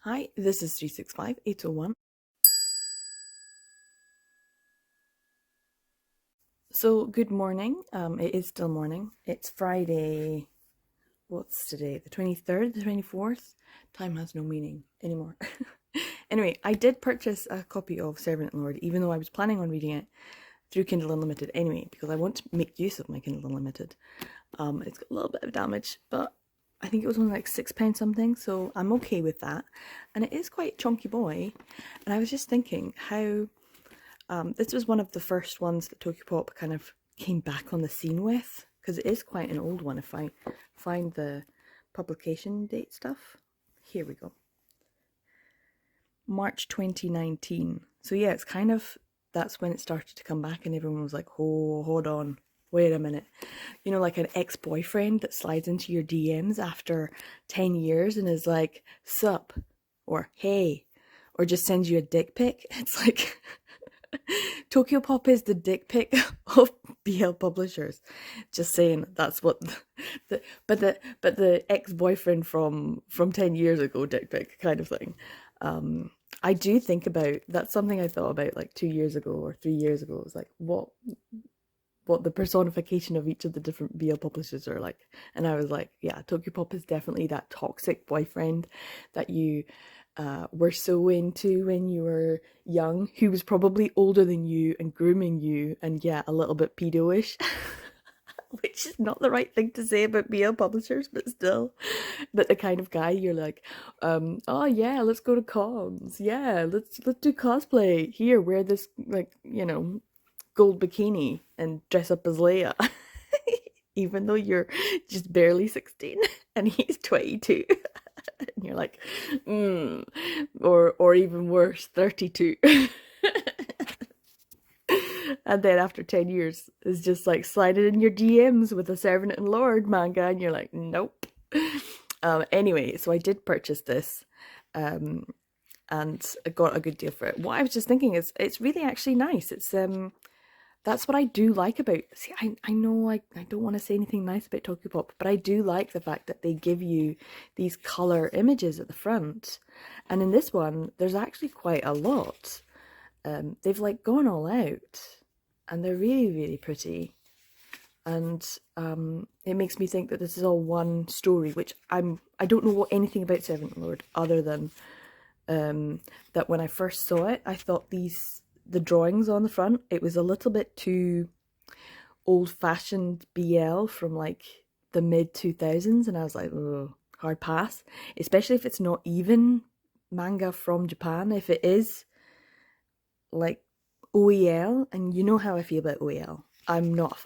Hi, this is 365801. So, good morning. It is still morning. It's Friday. What's today? The 23rd, the 24th? Time has no meaning anymore. Anyway, I did purchase a copy of Servant Lord, even though I was planning on reading it through Kindle Unlimited anyway, because I want to make use of my Kindle Unlimited. It's got a little bit of damage, but I think it was only like £6 something, so I'm okay with that. And it is quite a chunky boy. And I was just thinking how this was one of the first ones that Tokyopop kind of came back on the scene with, because it is quite an old one if I find the publication date stuff. Here we go. March 2019. So yeah, it's kind of, that's when it started to come back and everyone was like, oh, hold on, wait a minute. You know, like an ex-boyfriend that slides into your DMs after 10 years and is like, sup, or hey, or just sends you a dick pic. It's like... Tokyopop is the dick pic of BL publishers. Just saying, that's what the ex-boyfriend from 10 years ago dick pic kind of thing. I do think about, that's something I thought about like 2 years ago or 3 years ago. It was like what the personification of each of the different BL publishers are like. And I was like, yeah, Tokyopop is definitely that toxic boyfriend that you were so into when you were young, who was probably older than you and grooming you, and yeah, a little bit pedo-ish. Which is not the right thing to say about BL publishers, but still. But the kind of guy you're like, oh yeah, let's go to cons. Yeah, let's do cosplay. Here, wear this, like, you know, gold bikini and dress up as Leia. Even though you're just barely 16 and he's 22. And you're like, or even worse, 32. And then after 10 years, it's just like sliding in your DMs with a Servant and Lord manga, and you're like, nope. Anyway, so I did purchase this, and I got a good deal for it. What I was just thinking is, it's really actually nice. It's that's what I do like about, see, I know I don't want to say anything nice about Tokyopop, but I do like the fact that they give you these colour images at the front. And in this one, there's actually quite a lot. They've like gone all out, and they're really, really pretty. And it makes me think that this is all one story, which I don't know anything about Servant Lord other than that when I first saw it, I thought the drawings on the front, it was a little bit too old-fashioned BL from like the mid-2000s, and I was like, oh, hard pass, especially if it's not even manga from Japan. If it is like OEL, and you know how I feel about OEL, I'm not a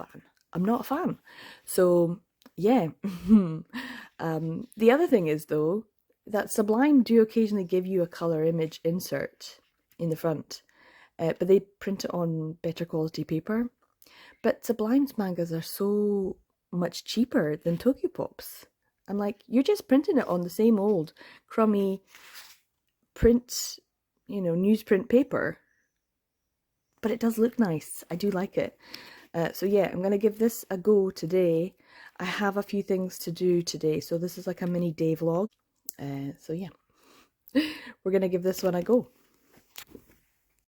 fan. So yeah. The other thing is though, that Sublime do occasionally give you a colour image insert in the front. But they print it on better quality paper. But Sublime's mangas are so much cheaper than Tokyopop's. I'm like, you're just printing it on the same old crummy print, you know, newsprint paper. But it does look nice. I do like it. So yeah, I'm going to give this a go today. I have a few things to do today, so this is like a mini day vlog. So yeah, we're going to give this one a go.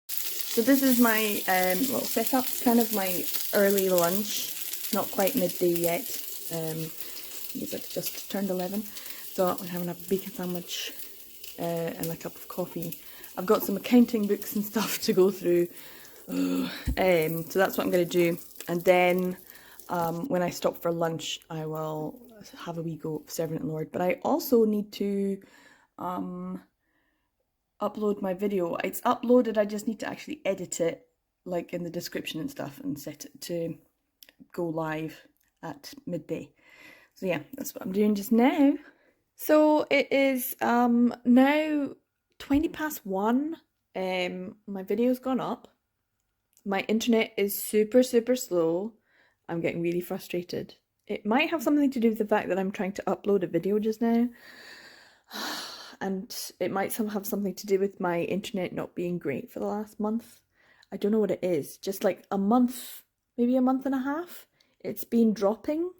So this is my little setup, kind of my early lunch, not quite midday yet, because I've just turned 11, so I'm having a bacon sandwich and a cup of coffee. I've got some accounting books and stuff to go through, so that's what I'm going to do, and then when I stop for lunch I will have a wee go of Servant and Lord, but I also need to upload my video. It's uploaded, I just need to actually edit it, like in the description and stuff, and set it to go live at midday. So yeah, that's what I'm doing just now. So it is now 1:20. My video's gone up. My internet is super slow. I'm getting really frustrated. It might have something to do with the fact that I'm trying to upload a video just now. And it might have something to do with my internet not being great for the last month. I don't know what it is. Just like a month, maybe a month and a half, it's been dropping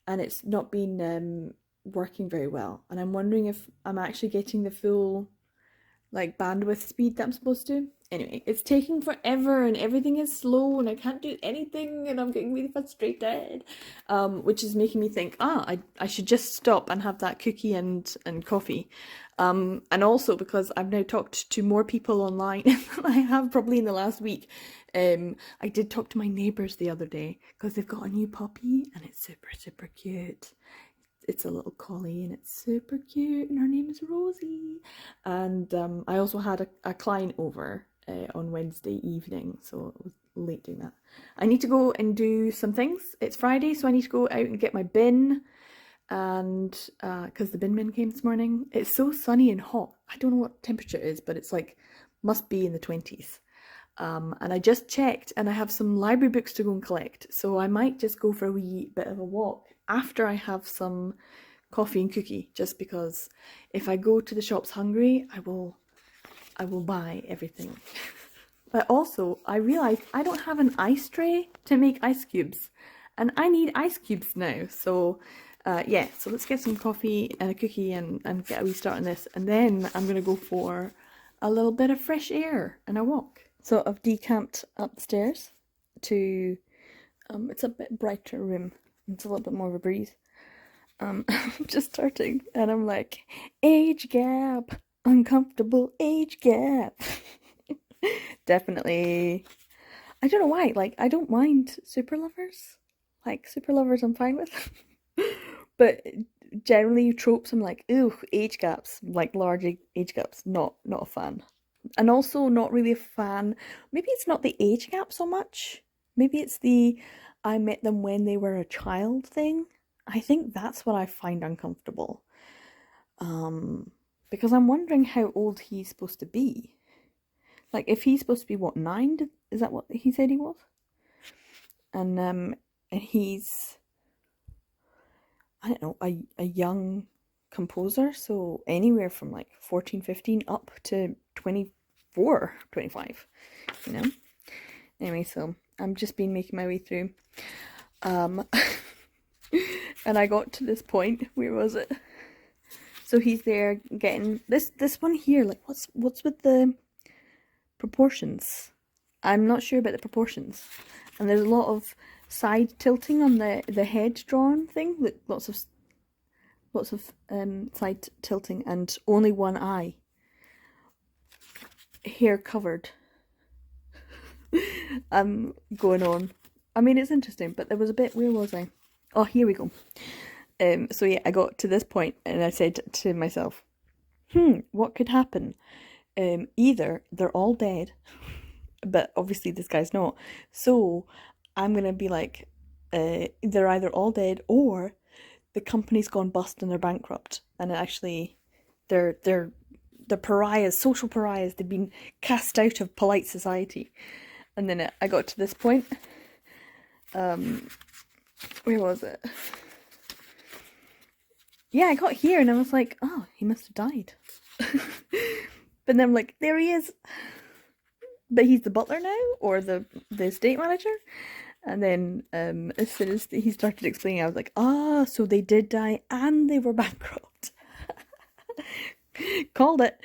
and it's not been working very well. And I'm wondering if I'm actually getting the full like bandwidth speed that I'm supposed to. Anyway, it's taking forever and everything is slow and I can't do anything and I'm getting really frustrated. Which is making me think, I should just stop and have that cookie and coffee. And also because I've now talked to more people online than I have probably in the last week. I did talk to my neighbours the other day because they've got a new puppy and it's super, super cute. It's a little collie and it's super cute and her name is Rosie. And I also had a client over on Wednesday evening, so it was late doing that. I need to go and do some things. It's Friday, so I need to go out and get my bin, and because the bin man came this morning. It's so sunny and hot. I don't know what temperature it is, but it's like must be in the 20s. And I just checked and I have some library books to go and collect, so I might just go for a wee bit of a walk after I have some coffee and cookie, just because if I go to the shops hungry, I will buy everything. But also, I realised I don't have an ice tray to make ice cubes, and I need ice cubes now. So yeah, so let's get some coffee and a cookie and get a wee start on this, and then I'm going to go for a little bit of fresh air and a walk. So I've decamped upstairs to, it's a bit brighter room. It's a little bit more of a breeze. I'm just starting and I'm like, age gap, uncomfortable age gap. Definitely. I don't know why, like, I don't mind super lovers. Like, super lovers I'm fine with. But generally tropes, I'm like, ooh, age gaps, like large age gaps, not a fan. And also not really a fan, maybe it's not the age gap so much. Maybe it's the I met them when they were a child thing. I think that's what I find uncomfortable. Because I'm wondering how old he's supposed to be. Like, if he's supposed to be, what, 9? Is that what he said he was? And he's, I don't know, a young composer, so anywhere from like 14, 15 up to 24, 25, you know? Anyway, so I'm just been making my way through. And I got to this point, where was it? So he's there getting this one here, like what's with the proportions? I'm not sure about the proportions. And there's a lot of side tilting on the head drawn thing, like lots of side tilting and only one eye. Hair covered. Going on. I mean, it's interesting, but there was a bit, where was I? Oh, here we go. So yeah, I got to this point and I said to myself, what could happen? Either they're all dead, but obviously this guy's not. So I'm gonna be like, they're either all dead or the company's gone bust and they're bankrupt, and actually they're pariahs, social pariahs. They've been cast out of polite society. And then I got to this point. Where was it? Yeah, I got here and I was like, oh, he must have died. But then I'm like, there he is. But he's the butler now, or the estate manager. And then as soon as he started explaining, I was like, so they did die and they were bankrupt. Called it.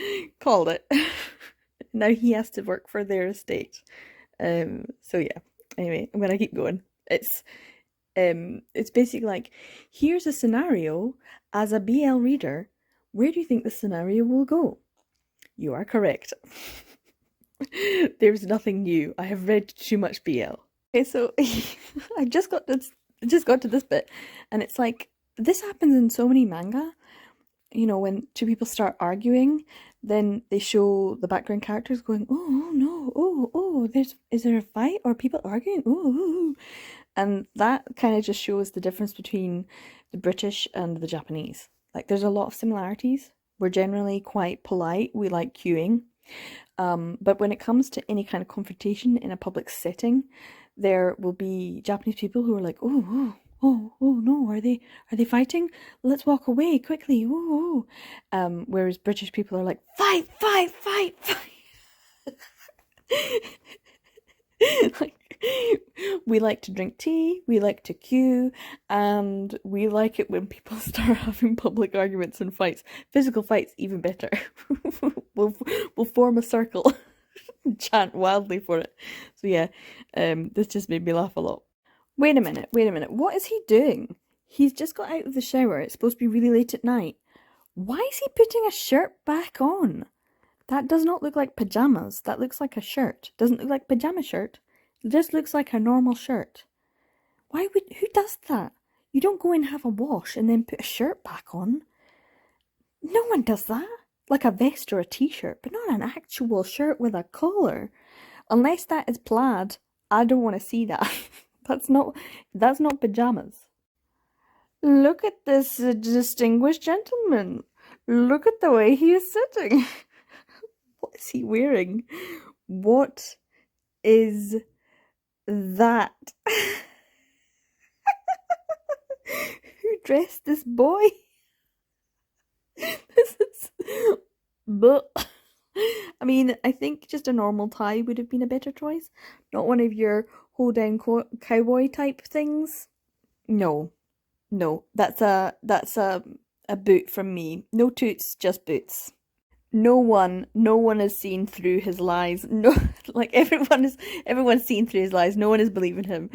Now he has to work for their estate. So yeah, anyway, I'm gonna keep going. It's basically like, here's a scenario. As a BL reader, where do you think the scenario will go? You are correct. There's nothing new. I have read too much BL. Okay, so I just got to this bit, and it's like, this happens in so many manga. You know, when two people start arguing, then they show the background characters going, oh no, oh, is there a fight or people arguing? Oh, and that kind of just shows the difference between the British and the Japanese. Like, there's a lot of similarities. We're generally quite polite. We like queuing. But when it comes to any kind of confrontation in a public setting, there will be Japanese people who are like, oh no, are they fighting? Let's walk away quickly. Whereas British people are like, fight. Like, We like to drink tea, we like to queue, and we like it when people start having public arguments and fights. Physical fights, even better. we'll, we'll form a circle and chant wildly for it. So yeah, this just made me laugh a lot. Wait a minute, what is he doing? He's just got out of the shower, it's supposed to be really late at night. Why is he putting a shirt back on? That does not look like pajamas. That looks like a shirt. Doesn't look like a pajama shirt. It just looks like a normal shirt. Who does that? You don't go and have a wash and then put a shirt back on. No one does that. Like a vest or a t-shirt, but not an actual shirt with a collar. Unless that is plaid, I don't want to see that. That's not pajamas. Look at this distinguished gentleman. Look at the way he is sitting. What is he wearing? What is that? Who dressed this boy? This is... But I mean, I think just a normal tie would have been a better choice. Not one of your hold-down cowboy type things. No. That's a boot from me. No toots, just boots. No one has seen through his lies. No, like everyone's seen through his lies. No one is believing him.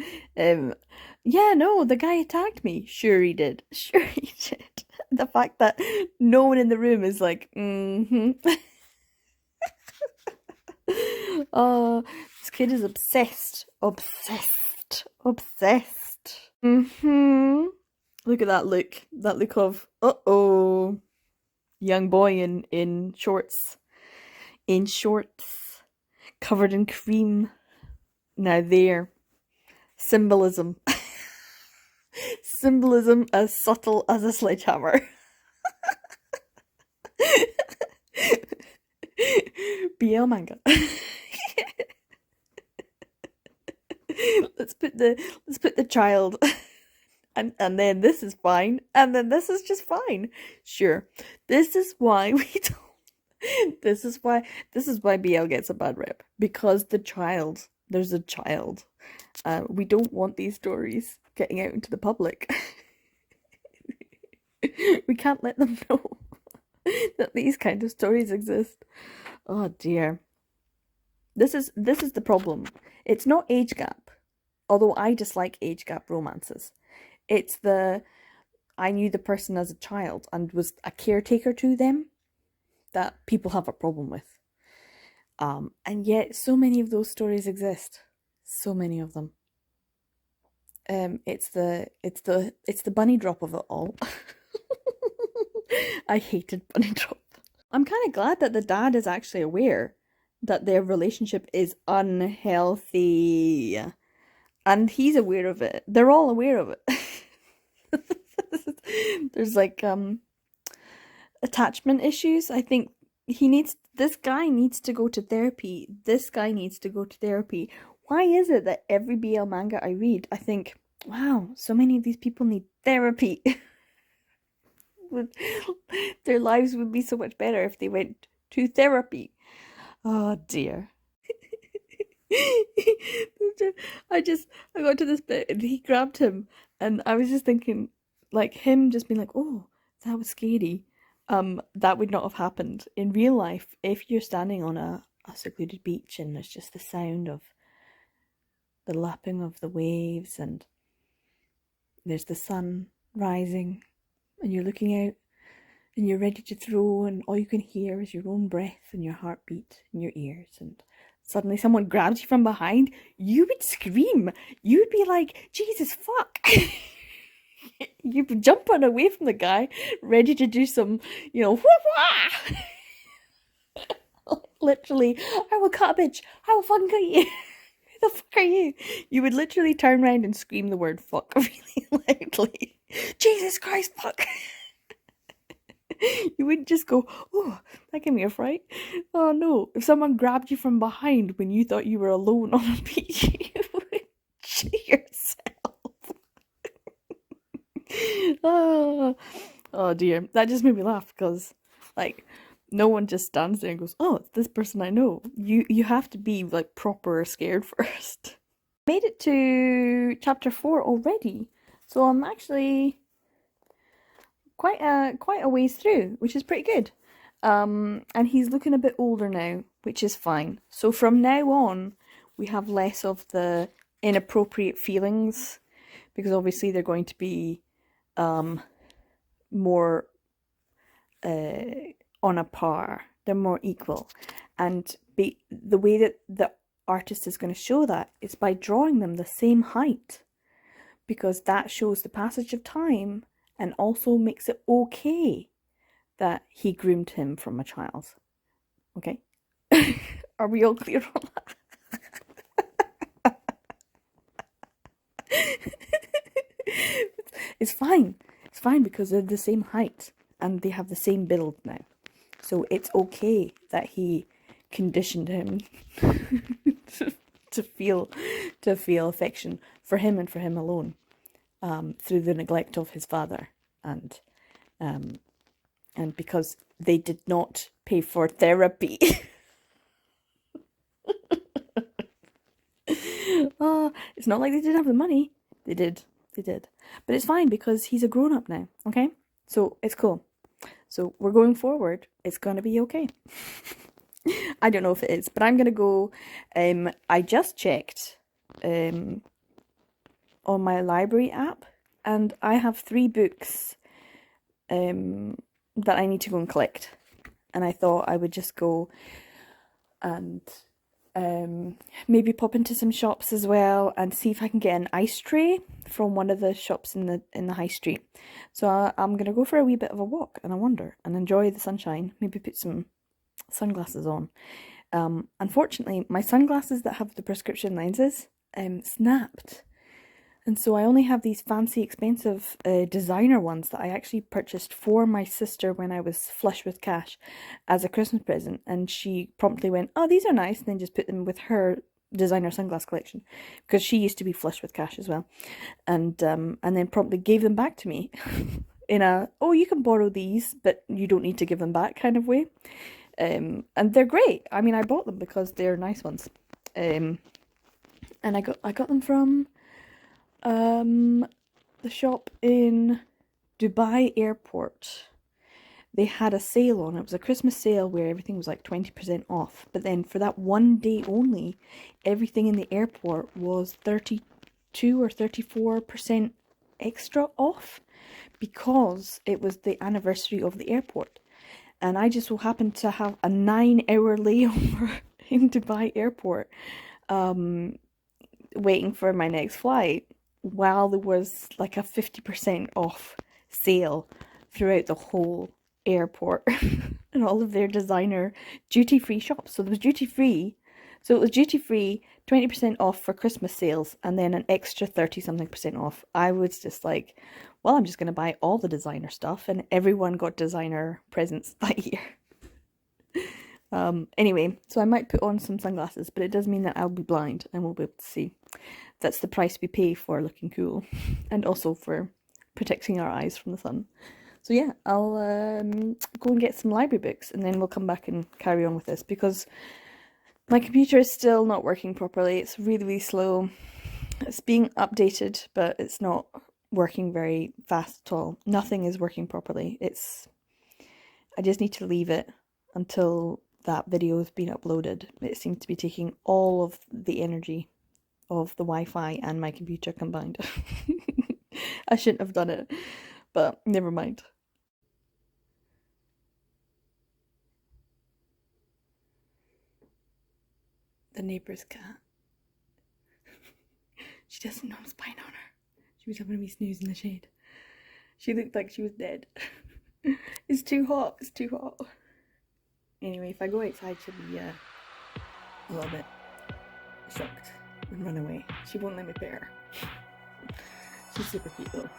Yeah, no, the guy attacked me. Sure he did. The fact that no one in the room is like, Oh, this kid is obsessed. Look at that look. That look of, uh-oh. Young boy in shorts. Covered in cream. Now there. Symbolism. Symbolism as subtle as a sledgehammer. BL manga. Let's put the child and then this is fine, and then this is just fine. Sure. This is why we don't this is why BL gets a bad rep. Because there's a child. We don't want these stories getting out into the public. We can't let them know that these kind of stories exist. Oh dear. This is the problem. It's not age gap, although I dislike age gap romances. It's I knew the person as a child and was a caretaker to them that people have a problem with. And yet so many of those stories exist. So many of them. It's the bunny drop of it all. I hated bunny drop. I'm kind of glad that the dad is actually aware that their relationship is unhealthy. And he's aware of it. They're all aware of it. There's like attachment issues. I think this guy needs to go to therapy. Why is it that every BL manga I read, I think, wow, so many of these people need therapy. Their lives would be so much better if they went to therapy. Oh dear. I got to this bit and he grabbed him and I was just thinking, like, him just being like, oh, that was scary. That would not have happened in real life if you're standing on a secluded beach and there's just the sound of the lapping of the waves and there's the sun rising and you're looking out and you're ready to throw and all you can hear is your own breath and your heartbeat in your ears, and suddenly someone grabs you from behind, you would scream. You would be like, Jesus fuck. You'd be jumping away from the guy, ready to do some, wah-wah! Literally, I will cut a bitch. I will fucking cut you. Who the fuck are you? You would literally turn around and scream the word fuck really loudly. Jesus Christ, fuck. You wouldn't just go, oh, that gave me a fright. Oh no, if someone grabbed you from behind when you thought you were alone on a beach, you would shit yourself. Oh dear, that just made me laugh because, like, no one just stands there and goes, oh, it's this person I know. You have to be, like, proper scared first. Made it to chapter 4 already, so I'm actually quite a ways through, which is pretty good. And he's looking a bit older now, which is fine. So from now on, we have less of the inappropriate feelings, because obviously they're going to be more on a par. They're more equal, and the way that the artist is going to show that is by drawing them the same height, because that shows the passage of time and also makes it okay that he groomed him from a child. Okay? Are we all clear on that? It's fine. It's fine because they're the same height and they have the same build now. So it's okay that he conditioned him to feel affection for him and for him alone, through the neglect of his father, and because they did not pay for therapy. It's not like they didn't have the money. They did. But it's fine because he's a grown-up now, okay? So it's cool. So we're going forward. It's going to be okay. I don't know if it is, but I'm going to go... I just checked on my library app, and I have 3 books that I need to go and collect. And I thought I would just go and maybe pop into some shops as well and see if I can get an ice tray from one of the shops in the high street. So I'm gonna go for a wee bit of a walk and a wander and enjoy the sunshine. Maybe put some sunglasses on. Unfortunately, my sunglasses that have the prescription lenses snapped. And so I only have these fancy, expensive designer ones that I actually purchased for my sister when I was flush with cash as a Christmas present. And she promptly went, "Oh, these are nice," and then just put them with her designer sunglass collection, because she used to be flush with cash as well. And then promptly gave them back to me in a, "Oh, you can borrow these, but you don't need to give them back" kind of way. And they're great. I mean, I bought them because they're nice ones. And I got them from the shop in Dubai Airport. They had a sale on. It was a Christmas sale where everything was like 20% off. But then for that one day only, everything in the airport was 32 or 34% extra off, because it was the anniversary of the airport. And I just so happened to have a 9-hour layover in Dubai Airport, waiting for my next flight, while there was like a 50% off sale throughout the whole airport and all of their designer duty-free shops. So there was duty-free, so it was duty-free, 20% off for Christmas sales, and then an extra 30-something% off. I was just like, well, I'm just going to buy all the designer stuff, and everyone got designer presents that year. Anyway, so I might put on some sunglasses, but it does mean that I'll be blind and won't be able to see. That's the price we pay for looking cool, and also for protecting our eyes from the sun. So yeah, I'll go and get some library books, and then we'll come back and carry on with this, because my computer is still not working properly. It's really, really slow. It's being updated, but it's not working very fast at all. Nothing is working properly. I just need to leave it until that video has been uploaded. It seems to be taking all of the energy of the Wi-Fi and my computer combined. I shouldn't have done it, but never mind. The neighbour's cat. She doesn't know I'm spying on her. She was having me snooze in the shade. She looked like she was dead. It's too hot. It's too hot. Anyway, if I go outside, she'll be a little bit shocked and run away. She won't let me pet her. She's super cute though.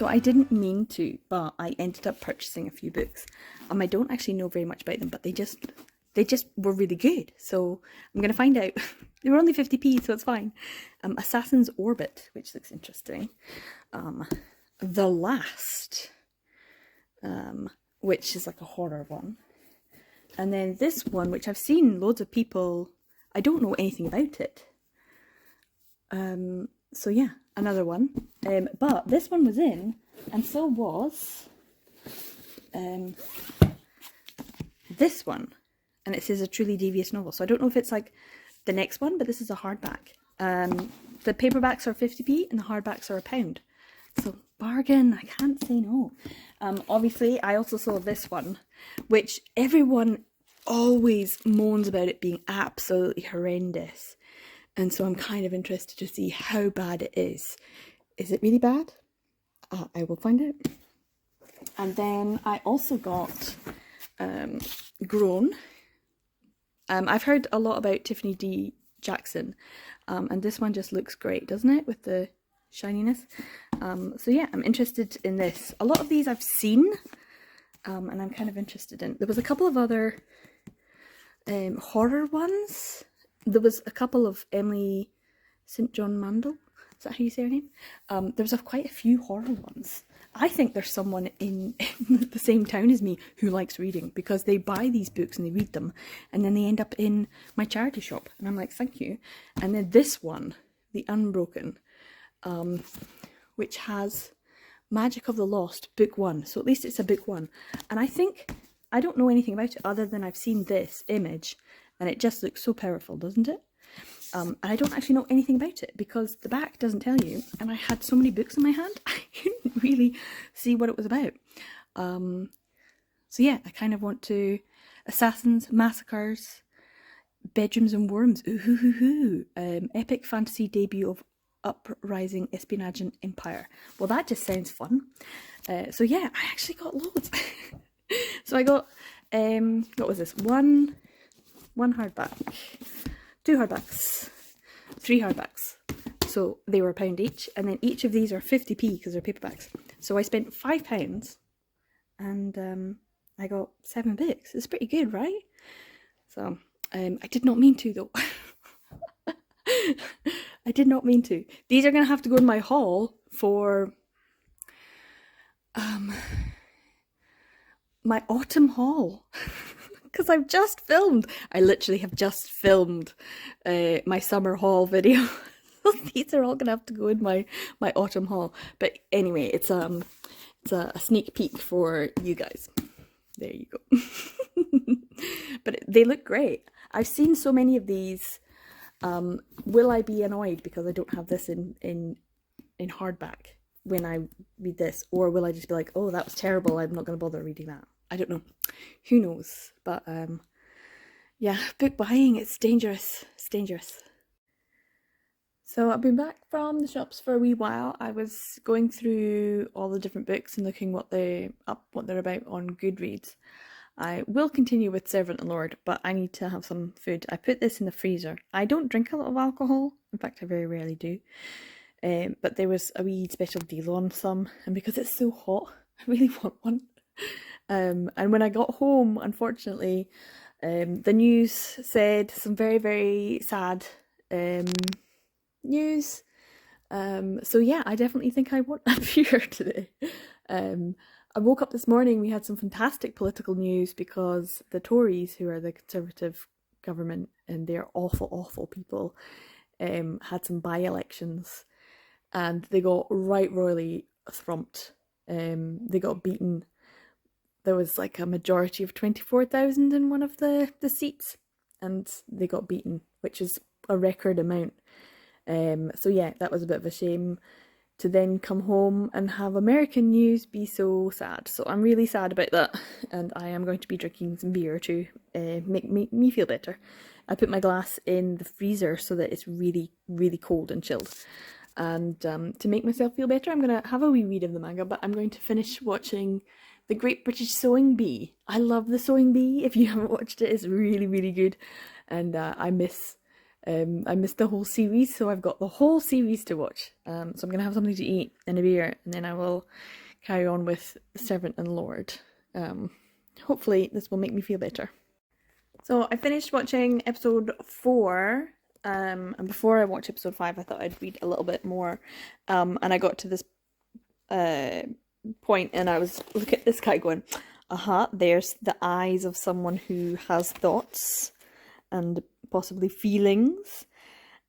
So I didn't mean to, but I ended up purchasing a few books. I don't actually know very much about them, but they just were really good. So I'm going to find out. They were only 50p, so it's fine. Assassin's Orbit, which looks interesting. The Last, which is like a horror one. And then this one, which I've seen loads of people, I don't know anything about it. So yeah, another one. But this one was in, and so was this one. And it says A Truly Devious Novel. So I don't know if it's like the next one, but this is a hardback. The paperbacks are 50p and the hardbacks are £1. So bargain, I can't say no. Obviously, I also saw this one, which everyone always moans about it being absolutely horrendous. And so I'm kind of interested to see how bad it is. Is it really bad? I will find out. And then I also got Grown. I've heard a lot about Tiffany D. Jackson, and this one just looks great, doesn't it, with the shininess? So yeah, I'm interested in this. A lot of these I've seen, and I'm kind of interested in. There was a couple of other horror ones. There was a couple of Emily St. John Mandel. Is that how you say her name? There was quite a few horror ones. I think there's someone in the same town as me who likes reading, because they buy these books and they read them and then they end up in my charity shop and I'm like, thank you. And then this one, The Unbroken, which has Magic of the Lost, book 1. So at least it's a book 1. And I don't know anything about it other than I've seen this image and it just looks so powerful, doesn't it? And I don't actually know anything about it because the back doesn't tell you, and I had so many books in my hand, I couldn't really see what it was about. So yeah, I kind of want to... Assassins, Massacres, Bedrooms and Worms, epic fantasy debut of uprising espionage and empire. Well, that just sounds fun. So yeah, I actually got loads. So I got, what was this? One hardback. 2 hardbacks, 3 hardbacks. So they were £1 each, and then each of these are 50p because they're paperbacks. So I spent £5 and I got 7 books. It's pretty good, right? So I did not mean to though. I did not mean to. These are going to have to go in my haul for my autumn haul. Because I've just filmed. I literally have just filmed my summer haul video. These are all gonna have to go in my autumn haul. But anyway, it's a sneak peek for you guys. There you go. But they look great. I've seen so many of these. Will I be annoyed because I don't have this in hardback when I read this, or will I just be like, oh, that was terrible, I'm not gonna bother reading that? I don't know. Who knows? But yeah, book buying, it's dangerous. It's dangerous. So I've been back from the shops for a wee while. I was going through all the different books and looking what they're about on Goodreads. I will continue with Servant and Lord, but I need to have some food. I put this in the freezer. I don't drink a lot of alcohol. In fact, I very rarely do. But there was a wee special deal on some, and because it's so hot, I really want one. And when I got home, unfortunately, the news said some very, very sad news. So yeah, I definitely think I want a beer today. I woke up this morning, we had some fantastic political news because the Tories, who are the Conservative government, and they're awful, awful people, had some by-elections and they got right royally thumped. They got beaten. There was like a majority of 24,000 in one of the seats, and they got beaten, which is a record amount. So yeah, that was a bit of a shame to then come home and have American news be so sad. So I'm really sad about that, and I am going to be drinking some beer to make me feel better. I put my glass in the freezer so that it's really, really cold and chilled. And to make myself feel better, I'm going to have a wee read of the manga, but I'm going to finish watching The Great British Sewing Bee. I love The Sewing Bee. If you haven't watched it, it's really, really good. And I miss I missed the whole series, so I've got the whole series to watch. So I'm gonna have something to eat and a beer, and then I will carry on with Servant and Lord. Hopefully this will make me feel better. So I finished watching episode 4, and before I watch episode 5, I thought I'd read a little bit more, and I got to this point, and I was looking at this guy going, there's the eyes of someone who has thoughts and possibly feelings,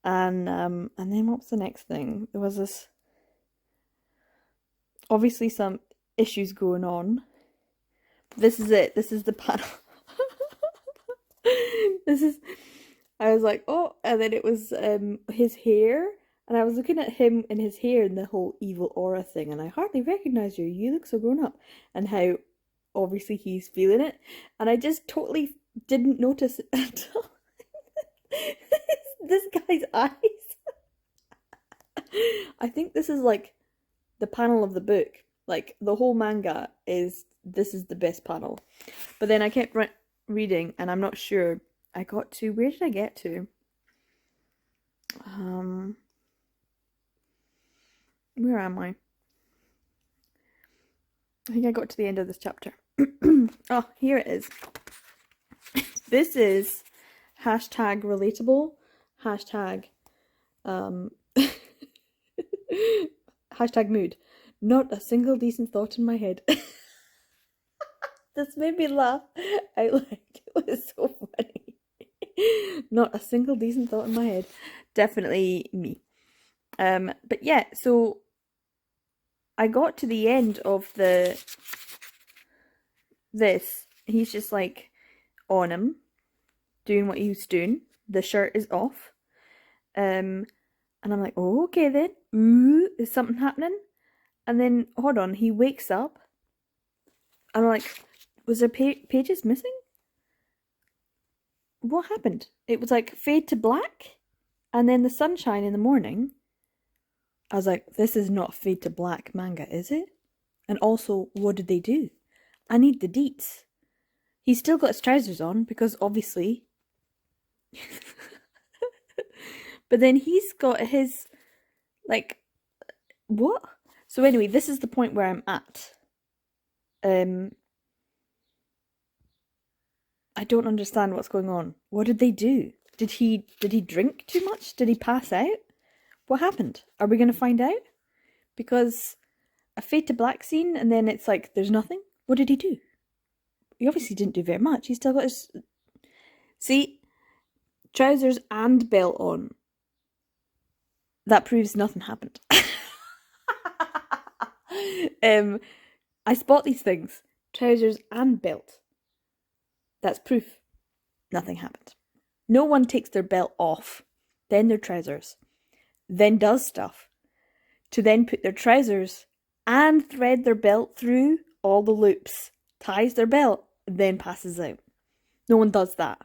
and then what was the next thing? There was this, obviously some issues going on. This is it. This is the panel. I was like, oh, and then it was his hair, and I was looking at him and his hair and the whole evil aura thing, and I hardly recognize you. You look so grown up, and how obviously he's feeling it, and I just totally didn't notice it until this guy's eyes. I think this is like the panel of the book. Like the whole manga this is the best panel, but then I kept reading, and I'm not sure. I got to, where did I get to? Where am I? I think I got to the end of this chapter. Oh, here it is. This is #relatable, #mood. Not a single decent thought in my head. This made me laugh out loud. It was so funny. Not a single decent thought in my head. Definitely me. But yeah, so I got to the end of this. He's just like on him, doing what he was doing. The shirt is off. And I'm like, oh, okay then. Ooh, is something happening? And then, hold on, he wakes up. I'm like, was there pages missing? What happened? It was like fade to black, and then the sunshine in the morning. I was like, this is not fade to black manga, is it? And also, what did they do? I need the deets. He's still got his trousers on, because obviously. But then he's got his, like, what? So anyway, this is the point where I'm at. I don't understand what's going on. What did they do? Did he drink too much? Did he pass out? What happened? Are we going to find out? Because a fade to black scene, and then it's like, there's nothing? What did he do? He obviously didn't do very much. He's still got his... See? Trousers and belt on. That proves nothing happened. I spot these things. Trousers and belt. That's proof. Nothing happened. No one takes their belt off, then their trousers, then does stuff, to then put their trousers and thread their belt through all the loops, ties their belt, then passes out. No one does that.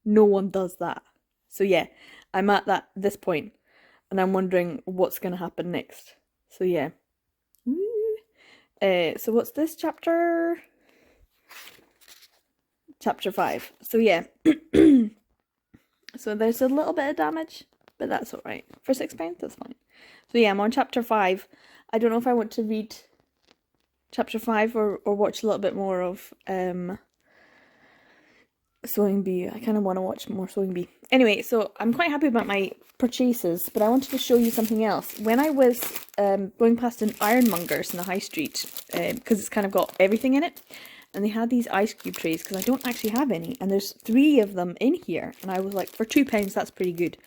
No one does that. So yeah, I'm at this point, and I'm wondering what's going to happen next. So yeah. So what's this chapter? Chapter 5. So yeah. So there's a little bit of damage, but that's alright. For £6, that's fine. So yeah, I'm on chapter 5. I don't know if I want to read chapter 5 or watch a little bit more of Sewing Bee. I kind of want to watch more Sewing Bee. Anyway, so I'm quite happy about my purchases, but I wanted to show you something else. When I was going past an ironmonger's in the high street, because it's kind of got everything in it, and they had these ice cube trays, because I don't actually have any, and there's 3 of them in here, and I was like, for £2, that's pretty good.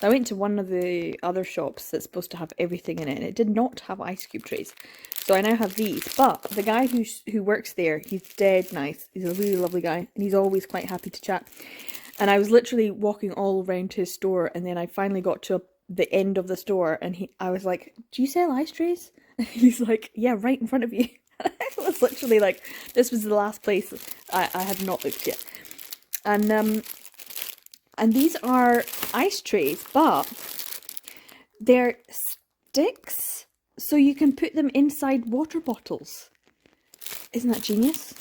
So I went to one of the other shops that's supposed to have everything in it, and it did not have ice cube trays. So I now have these, but the guy who works there, he's dead nice. He's a really lovely guy, and he's always quite happy to chat. And I was literally walking all around his store, and then I finally got to the end of the store, and I was like, do you sell ice trays? And he's like, yeah, right in front of you. I was literally like, this was the last place I had not looked yet. And these are ice trays, but they're sticks, so you can put them inside water bottles. Isn't that genius?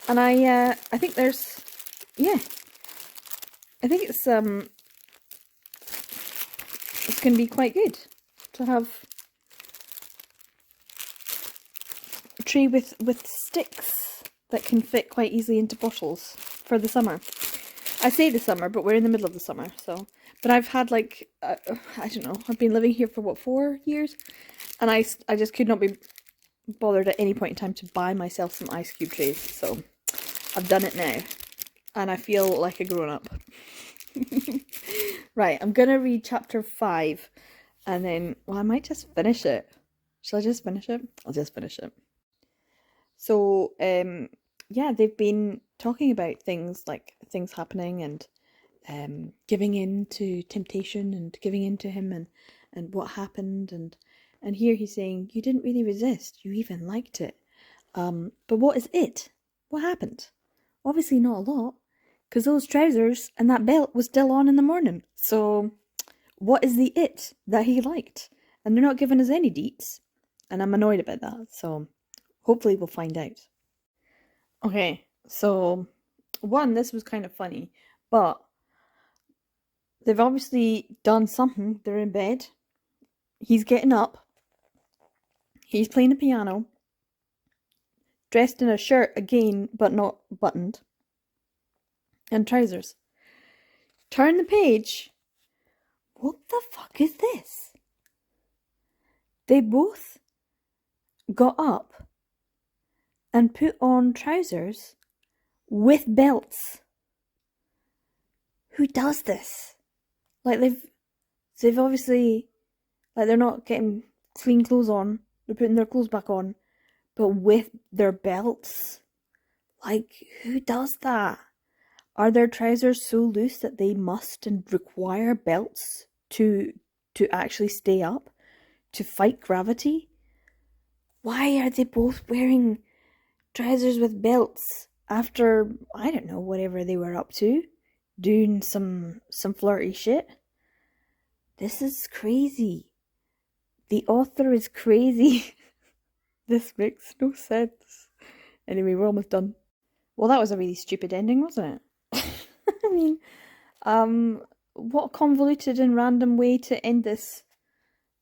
And I think there's, yeah, I think it's can be quite good to have a tray with sticks that can fit quite easily into bottles for the summer. I say the summer, but we're in the middle of the summer, so. But I've had like, I don't know, I've been living here for what, 4 years? And I just could not be bothered at any point in time to buy myself some ice cube trays, so I've done it now. And I feel like a grown-up. Right, I'm gonna read chapter 5, and then, well, I might just finish it. Shall I just finish it? I'll just finish it. So, yeah, they've been talking about things like things happening and giving in to temptation and giving in to him and what happened and here he's saying you didn't really resist, you even liked it. But what is it? What happened? Obviously not a lot, because those trousers and that belt was still on in the morning. So what is the it that he liked? And they're not giving us any deets, and I'm annoyed about that. So hopefully we'll find out. Okay, so one, this was kind of funny, but they've obviously done something. They're in bed. He's getting up. He's playing the piano. Dressed in a shirt again, but not buttoned. And trousers. Turn the page. What the fuck is this? They both got up and put on trousers with belts. Who does this? Like they've obviously, like, they're not getting clean clothes on. They're putting their clothes back on, but with their belts. Like, who does that? Are their trousers so loose that they must and require belts to actually stay up, to fight gravity? Why are they both wearing trousers with belts after, I don't know, whatever they were up to, doing some flirty shit? This is crazy. The author is crazy. This makes no sense. Anyway, we're almost done. Well, that was a really stupid ending, wasn't it? I mean, what a convoluted and random way to end this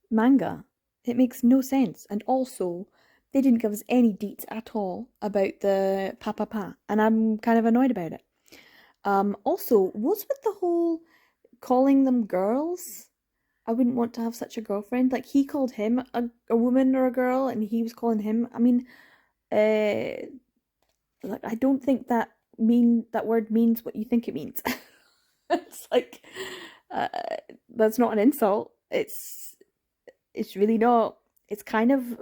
manga. It makes no sense. And also, they didn't give us any deets at all about the pa, and I'm kind of annoyed about it. Also, what's with the whole calling them girls? I wouldn't want to have such a girlfriend. Like, he called him a woman or a girl, and he was calling him. I mean, like, I don't think that word means what you think it means. It's like, that's not an insult. It's really not. It's kind of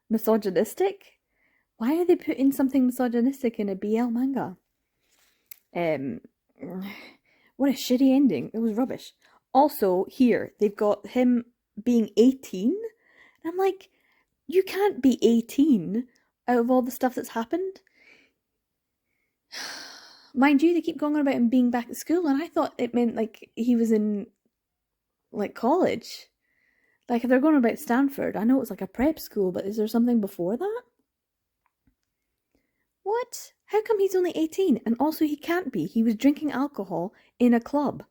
misogynistic. Why are they putting something misogynistic in a BL manga? What a shitty ending. It was rubbish. Also, here, they've got him being 18. And I'm like, you can't be 18 out of all the stuff that's happened. Mind you, they keep going on about him being back at school, and I thought it meant, like, he was in, like, college. Like, if they're going about Stanford, I know it was like a prep school, but is there something before that? What? How come he's only 18? And also, he can't be. He was drinking alcohol in a club.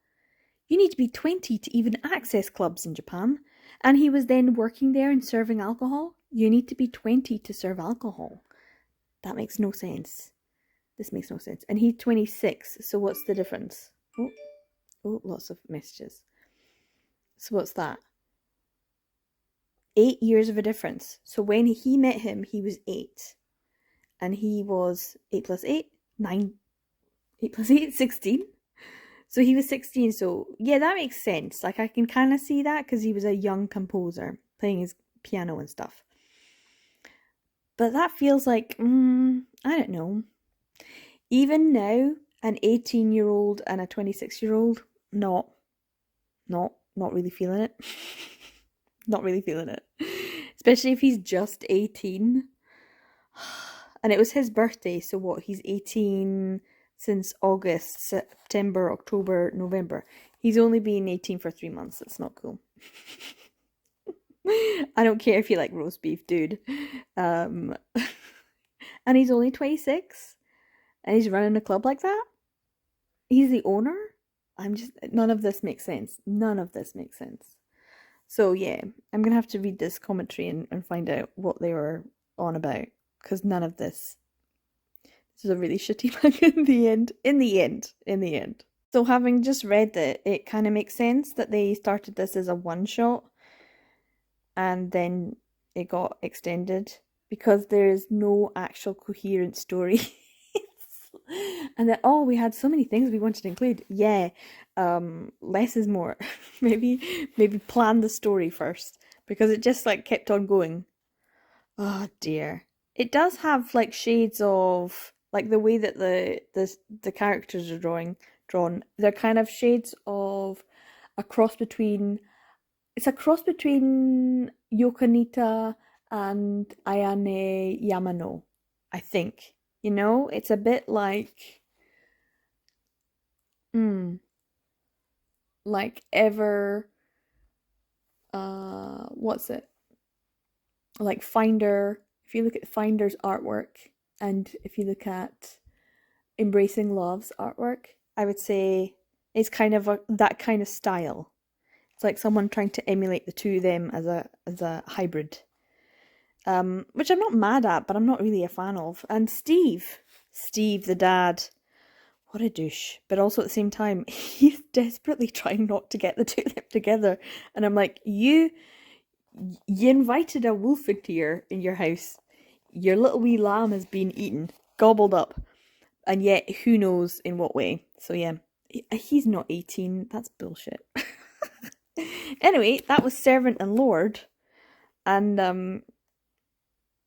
You need to be 20 to even access clubs in Japan. And he was then working there and serving alcohol. You need to be 20 to serve alcohol. That makes no sense. This makes no sense. And he's 26, so what's the difference? Oh, lots of messages. So what's that? 8 years of a difference. So when he met him, he was 8. And he was 8 plus 8, 9. 8 plus 8, 16. So he was 16, so yeah, that makes sense. Like, I can kind of see that because he was a young composer playing his piano and stuff. But that feels like, I don't know. Even now, an 18-year-old and a 26-year-old, not really feeling it. Not really feeling it. Especially if he's just 18. And it was his birthday, so what, he's 18... since August, September, October, November. He's only been 18 for 3 months. That's not cool. I don't care if you like roast beef, dude. And he's only 26. And he's running a club like that. He's the owner. None of this makes sense. None of this makes sense. So yeah, I'm gonna have to read this commentary and find out what they were on about, because none of this is a really shitty manga in the end. In the end. So having just read it, it kind of makes sense that they started this as a one shot and then it got extended because there is no actual coherent story. And then, oh, we had so many things we wanted to include. Yeah, less is more. maybe plan the story first because it just like kept on going. Oh dear. It does have like shades of like the way that the characters are drawn. They're kind of shades of a cross between it's a cross between Yokanita and Ayane Yamano, I think. You know, it's a bit mm, like ever what's it? Like Finder, if you look at Finder's artwork and if you look at Embracing Love's artwork, I would say it's kind of that kind of style. It's like someone trying to emulate the two of them as a hybrid. Which I'm not mad at, but I'm not really a fan of. And Steve the dad, what a douche. But also at the same time, he's desperately trying not to get the two of them together. And I'm like, you invited a wolf into your house. Your little wee lamb has been eaten, gobbled up, and yet who knows in what way. So yeah, he's not 18. That's bullshit. Anyway, that was Servant and Lord, and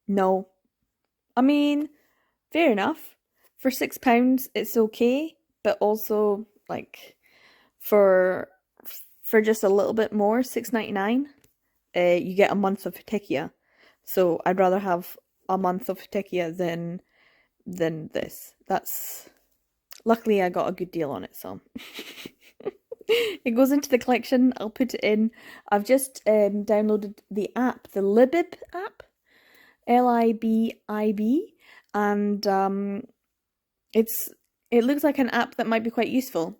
no, I mean, fair enough. For £6, it's okay, but also like for just a little bit more, £6.99, you get a month of Hitekia. So I'd rather have a month of Hitekia than this. That's luckily I got a good deal on it, so it goes into the collection. I'll put it in. I've just downloaded the app, the Libib app, Libib, and it looks like an app that might be quite useful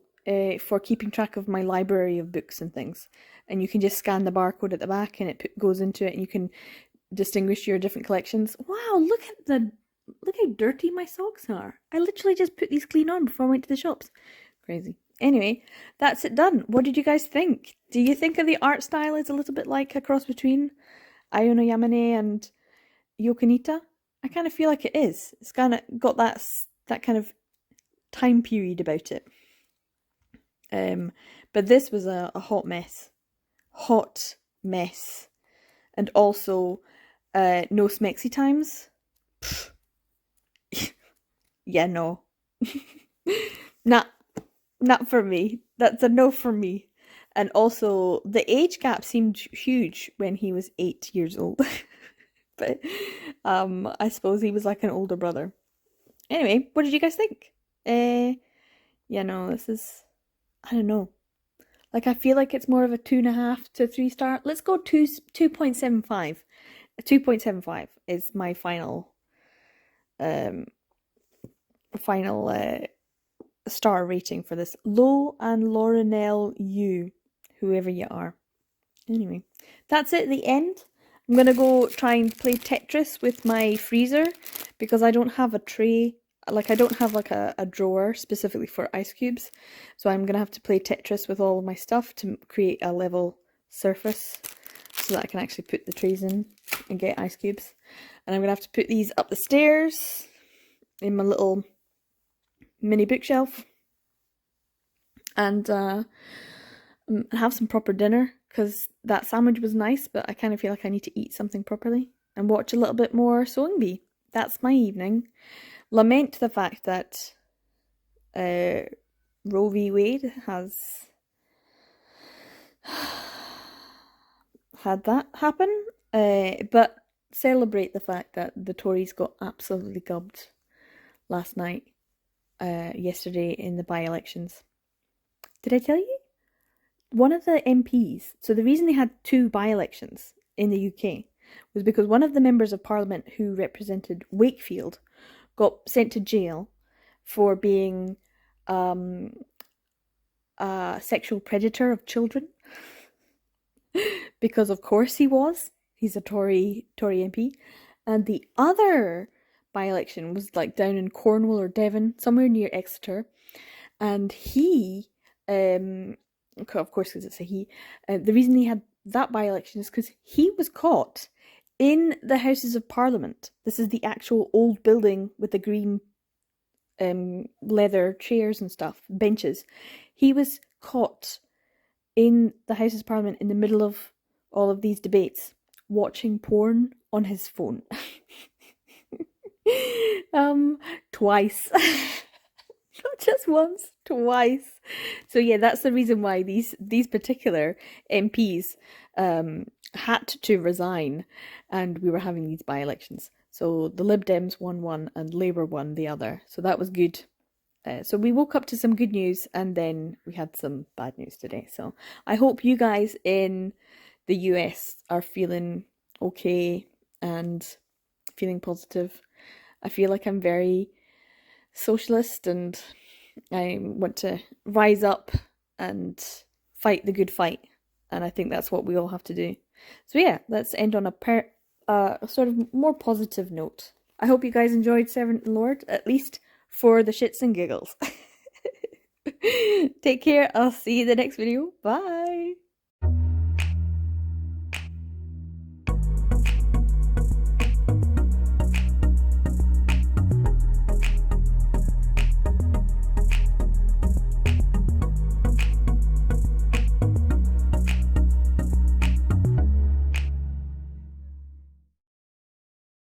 for keeping track of my library of books and things. And you can just scan the barcode at the back, and it goes into it, and you can distinguish your different collections. Wow, look how dirty my socks are. I literally just put these clean on before I went to the shops. Crazy. Anyway, that's it done. What did you guys think? Do you think of the art style is a little bit like a cross between Ayono Yamane and Yokanita? I kind of feel like it is. It's kind of got that kind of time period about it. But this was a hot mess. Hot mess. And also, no smexy times. Yeah, no. Not for me. That's a no for me. And also, the age gap seemed huge when he was 8 years old. But I suppose he was like an older brother. Anyway, what did you guys think? Yeah, no, this is, I don't know. Like, I feel like it's more of a 2.5 to 3 star. Let's go 2.75. 2.75 is my final star rating for this. Lo and Lorinell, whoever you are. Anyway, that's it, the end. I'm gonna go try and play Tetris with my freezer because I don't have a tray. Like, I don't have like a drawer specifically for ice cubes. So I'm gonna have to play Tetris with all of my stuff to create a level surface so that I can actually put the trays in and get ice cubes. And I'm gonna have to put these up the stairs in my little mini bookshelf and have some proper dinner because that sandwich was nice, but I kind of feel like I need to eat something properly and watch a little bit more Sewing Bee. That's my evening. Lament the fact that Roe v. Wade has had that happen, but celebrate the fact that the Tories got absolutely gubbed last night, yesterday in the by-elections. Did I tell you? One of the MPs, so the reason they had 2 by-elections in the UK was because one of the members of Parliament who represented Wakefield got sent to jail for being a sexual predator of children. because of course he was. He's a Tory MP. And the other by-election was like down in Cornwall or Devon, somewhere near Exeter. And he, of course, because it's a he, the reason he had that by-election is because he was caught in the Houses of Parliament. This is the actual old building with the green leather chairs and stuff, benches. He was caught in the Houses of Parliament in the middle of all of these debates, watching porn on his phone. Twice. Not just once, twice. So yeah, that's the reason why these particular MPs had to resign, and we were having these by-elections. So the Lib Dems won one and Labour won the other. So that was good. So we woke up to some good news, and then we had some bad news today. So I hope you guys in the US are feeling okay and feeling positive. I feel like I'm very socialist, and I want to rise up and fight the good fight, and I think that's what we all have to do. So yeah, let's end on a sort of more positive note. I hope you guys enjoyed Servant and Lord, at least for the shits and giggles. Take care, I'll see you in the next video. Bye!